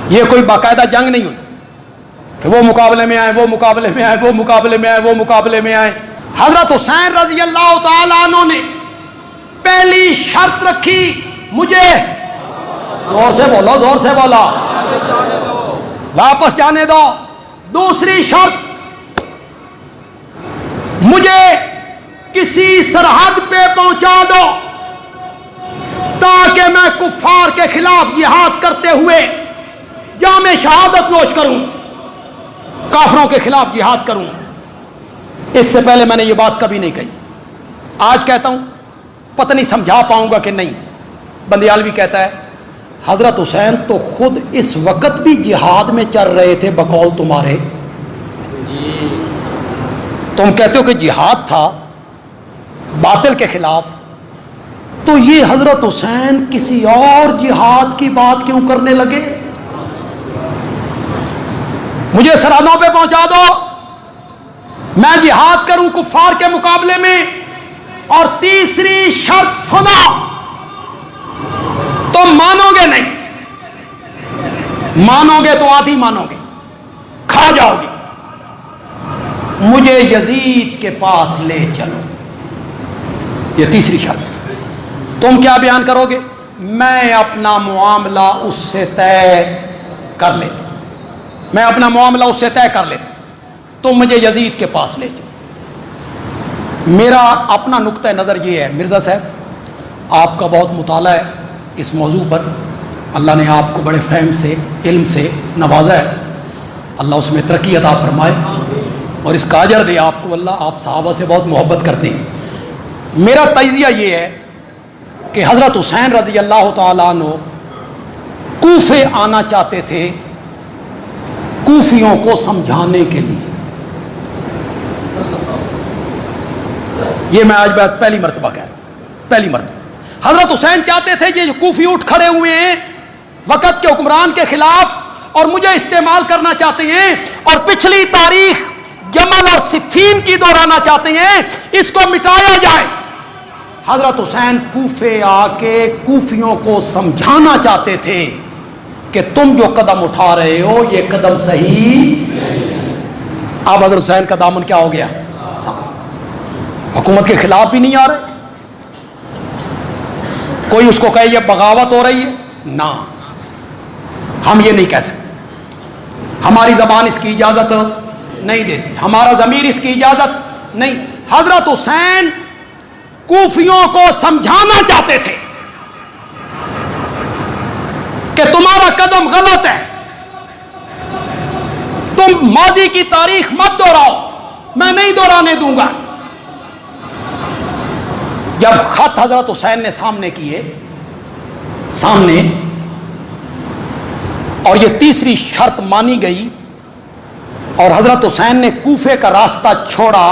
یہ کوئی باقاعدہ جنگ نہیں ہوئی کہ وہ مقابلے میں آئے، وہ مقابلے میں آئے، وہ مقابلے میں آئے، وہ مقابلے میں آئے۔ حضرت حسین رضی اللہ تعالیٰ عنہ نے پہلی شرط رکھی، مجھے زور سے بولو، زور سے بولا، واپس جانے دو۔ دوسری شرط، مجھے کسی سرحد پہ پہنچا دو تاکہ میں کفار کے خلاف جہاد کرتے ہوئے جام شہادت نوش کروں، کافروں کے خلاف جہاد کروں۔ اس سے پہلے میں نے یہ بات کبھی نہیں کہی، آج کہتا ہوں، پتہ نہیں سمجھا پاؤں گا کہ نہیں۔ بندیالوی کہتا ہے حضرت حسین تو خود اس وقت بھی جہاد میں چل رہے تھے بقول تمہارے، تم کہتے ہو کہ جہاد تھا باطل کے خلاف، تو یہ حضرت حسین کسی اور جہاد کی بات کیوں کرنے لگے؟ مجھے سرحدوں پہ پہنچا دو، میں جہاد کروں کفار کے مقابلے میں۔ اور تیسری شرط سنو، تم مانو گے نہیں، مانو گے تو آدھی مانو گے، کھا جاؤ گے، مجھے یزید کے پاس لے چلو۔ یہ تیسری شرط۔ تم کیا بیان کرو گے؟ میں اپنا معاملہ اس سے طے کر لیتا، میں اپنا معاملہ اس سے طے کر لیتا، تم مجھے یزید کے پاس لے چلو۔ میرا اپنا نقطہ نظر یہ ہے، مرزا صاحب آپ کا بہت مطالعہ ہے اس موضوع پر، اللہ نے آپ کو بڑے فہم سے، علم سے نوازا ہے، اللہ اس میں ترقی عطا فرمائے اور اس کا اجر دے آپ کو اللہ۔ آپ صحابہ سے بہت محبت کرتے ہیں۔ میرا تجزیہ یہ ہے کہ حضرت حسین رضی اللہ تعالیٰ عنہ کوفے آنا چاہتے تھے کوفیوں کو سمجھانے کے لیے۔ یہ میں آج بات پہلی مرتبہ کہہ رہا ہوں، پہلی مرتبہ حضرت حسین چاہتے تھے یہ کوفی اٹھ کھڑے ہوئے ہیں وقت کے حکمران کے خلاف اور مجھے استعمال کرنا چاہتے ہیں اور پچھلی تاریخ جمل اور صفین کی دہرانا چاہتے ہیں، اس کو مٹایا جائے۔ حضرت حسین کوفے آ کے کوفیوں کو سمجھانا چاہتے تھے کہ تم جو قدم اٹھا رہے ہو یہ قدم صحیح۔ اب حضرت حسین کا دامن کیا ہو گیا؟ حکومت کے خلاف بھی نہیں آ رہے، کوئی اس کو کہے یہ بغاوت ہو رہی ہے، نہ، ہم یہ نہیں کہہ سکتے، ہماری زبان اس کی اجازت نہیں دیتی، ہمارا ضمیر اس کی اجازت نہیں۔ حضرت حسین کوفیوں کو سمجھانا چاہتے تھے کہ تمہارا قدم غلط ہے، تم ماضی کی تاریخ مت دہراؤ، میں نہیں دہرانے دوں گا۔ جب خط حضرت حسین نے سامنے کیے، سامنے، اور یہ تیسری شرط مانی گئی اور حضرت حسین نے کوفے کا راستہ چھوڑا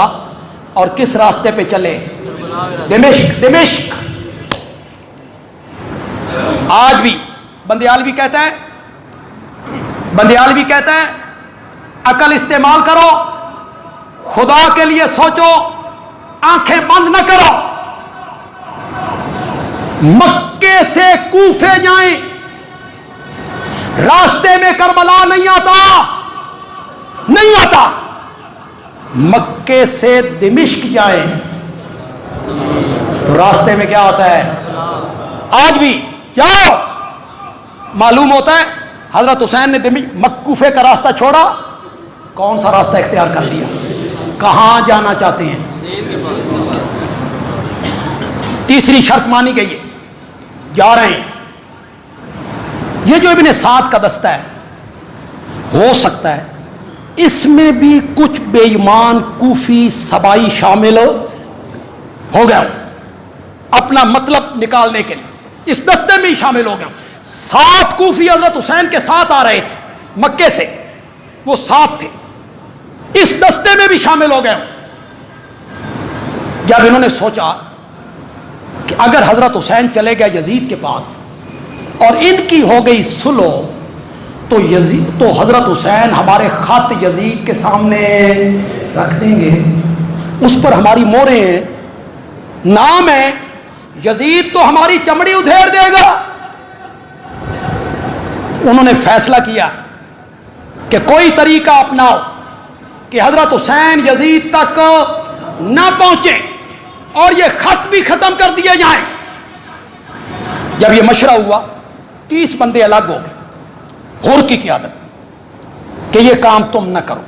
اور کس راستے پہ چلے؟ دمشق۔ دمشق آج بھی بندیالوی کہتا ہے، بندیالوی کہتا ہے عقل استعمال کرو، خدا کے لیے سوچو، آنکھیں بند نہ کرو۔ مکے سے کوفے جائیں، راستے میں کربلا نہیں آتا، نہیں آتا۔ مکے سے دمشق جائیں تو راستے میں کیا آتا ہے؟ آج بھی جاؤ، معلوم ہوتا ہے حضرت حسین نے کوفے کا راستہ چھوڑا، کون سا راستہ اختیار کر لیا؟ کہاں جانا چاہتے ہیں؟ تیسری شرط مانی گئی ہے، جا رہے ہیں۔ یہ جو ابن سعد کا دستہ ہے، ہو سکتا ہے اس میں بھی کچھ بے ایمان کوفی سبائی شامل ہو گیا، اپنا مطلب نکالنے کے لیے اس دستے میں ہی شامل ہو گیا۔ 7 کوفی حضرت حسین کے ساتھ آ رہے تھے مکے سے، وہ 7 تھے، اس دستے میں بھی شامل ہو گئے۔ جب انہوں نے سوچا کہ اگر حضرت حسین چلے گئے یزید کے پاس اور ان کی ہو گئی صلح، تو حضرت حسین ہمارے خط یزید کے سامنے رکھ دیں گے، اس پر ہماری مہریں ہیں، نام ہے، یزید تو ہماری چمڑی ادھیڑ دے گا۔ انہوں نے فیصلہ کیا کہ کوئی طریقہ اپناؤ کہ حضرت حسین یزید تک نہ پہنچے اور یہ خط بھی ختم کر دیے جائیں۔ جب یہ مشورہ ہوا 30 بندے الگ ہو گئے، حر کی قیادت، کہ یہ کام تم نہ کرو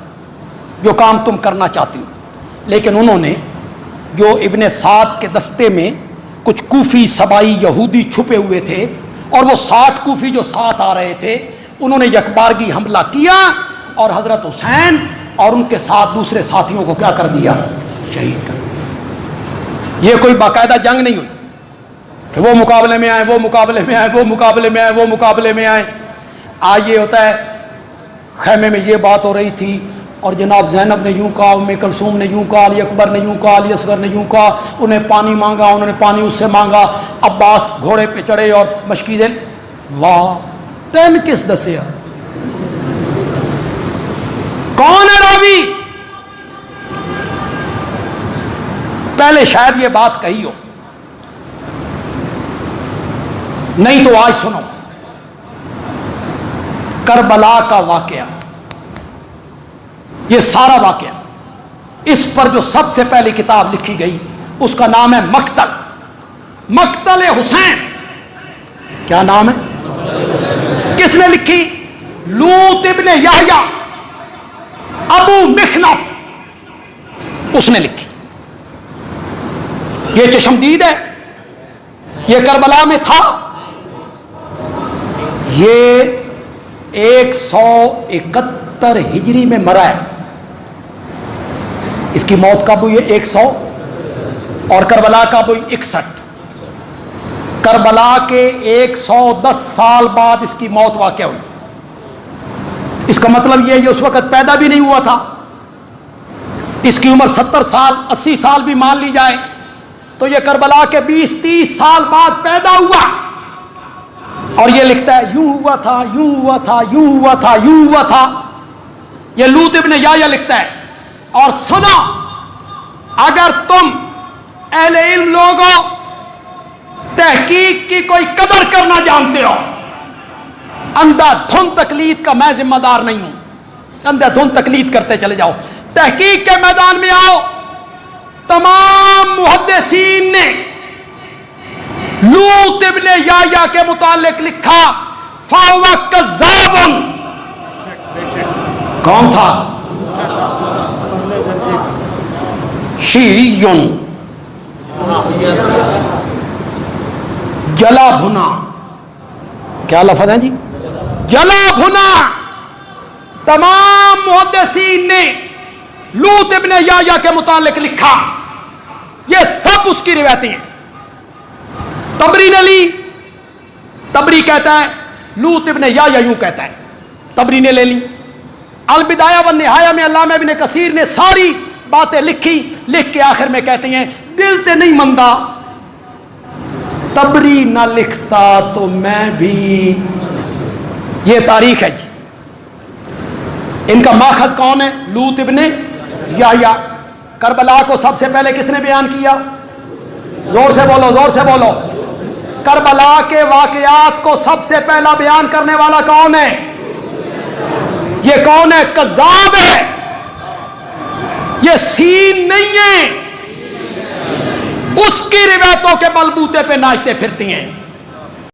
جو کام تم کرنا چاہتی ہو۔ لیکن انہوں نے جو ابن سعد کے دستے میں کچھ کوفی سبائی یہودی چھپے ہوئے تھے اور وہ 60 کوفی جو ساتھ آ رہے تھے، انہوں نے یکبارگی حملہ کیا اور حضرت حسین اور ان کے ساتھ دوسرے ساتھیوں کو کیا کر دیا؟ شہید کر دیا۔ یہ کوئی باقاعدہ جنگ نہیں ہوئی کہ وہ مقابلے میں آئے، وہ مقابلے میں آئے، وہ مقابلے میں آئے، وہ مقابلے میں آئے۔ آج یہ ہوتا ہے خیمے میں یہ بات ہو رہی تھی اور جناب زینب نے یوں کہا، ام کلثوم نے یوں کہا، علی اکبر نے یوں کہا، علی اصغر نے یوں کہا، انہیں پانی مانگا، انہوں نے پانی اس سے مانگا، عباس گھوڑے پہ چڑھے اور مشکیزیں، واہ تین کس دسیا؟ کون ہے راوی؟ پہلے شاید یہ بات کہی ہو، نہیں تو آج سنو کربلا کا واقعہ، یہ سارا واقعہ، اس پر جو سب سے پہلی کتاب لکھی گئی اس کا نام ہے مقتل، مقتل حسین۔ کیا نام ہے؟ کس نے لکھی؟ لوط ابن یحییٰ ابو مخنف، اس نے لکھی۔ یہ چشمدید ہے، یہ کربلا میں تھا۔ یہ 171 ہجری میں مرا ہے، اس کی موت کب ہوئی ہے؟ 100، اور کربلا کب ہوئی؟ 61۔ کربلا کے 110 سال بعد اس کی موت واقع ہوئی۔ اس کا مطلب یہ اس وقت پیدا بھی نہیں ہوا تھا، اس کی عمر 70 سال 80 سال بھی مان لی جائے تو یہ کربلا کے 20-30 سال بعد پیدا ہوا، اور یہ لکھتا ہے یوں ہوا تھا، یوں ہوا تھا، یوں ہوا تھا، یوں ہوا تھا۔ یہ لوط ابن یحییٰ لکھتا ہے۔ اور سنو، اگر تم اہل علم لوگوں تحقیق کی کوئی قدر کرنا جانتے ہو، اندھا دھند تقلید کا میں ذمہ دار نہیں ہوں، اندھا دھند تقلید کرتے چلے جاؤ، تحقیق کے میدان میں آؤ۔ تمام محدثین نے لوط ابن یحییٰ کے متعلق لکھا فَهُوَ كَذَّابٌ۔ کون تھا؟ شیعی، جلا بھنا، کیا لفظ ہیں جی؟ جلا بھنا۔ تمام محدثین نے لوط ابن یحییٰ کے متعلق لکھا، یہ سب اس کی روایتیں ہیں۔ طبری نے لی، طبری کہتا ہے لوط ابن یحییٰ یوں کہتا ہے، طبری نے لے لی۔ البدایہ والنہایہ میں علامہ ابن کثیر نے ساری باتیں لکھی، لکھ کے آخر میں کہتے ہیں دل تے نہیں مندا، طبری نہ لکھتا تو میں بھی۔ یہ تاریخ ہے جی۔ ان کا ماخذ کون ہے؟ لوط ابن یحییٰ۔ کربلا کو سب سے پہلے کس نے بیان کیا؟ زور سے بولو، زور سے بولو۔ کربلا کے واقعات کو سب سے پہلا بیان کرنے والا کون ہے؟ یہ کون ہے؟ کذاب ہے، یہ سین نہیں ہے، اس کی روایتوں کے بلبوتے پہ ناچتے پھرتی ہیں۔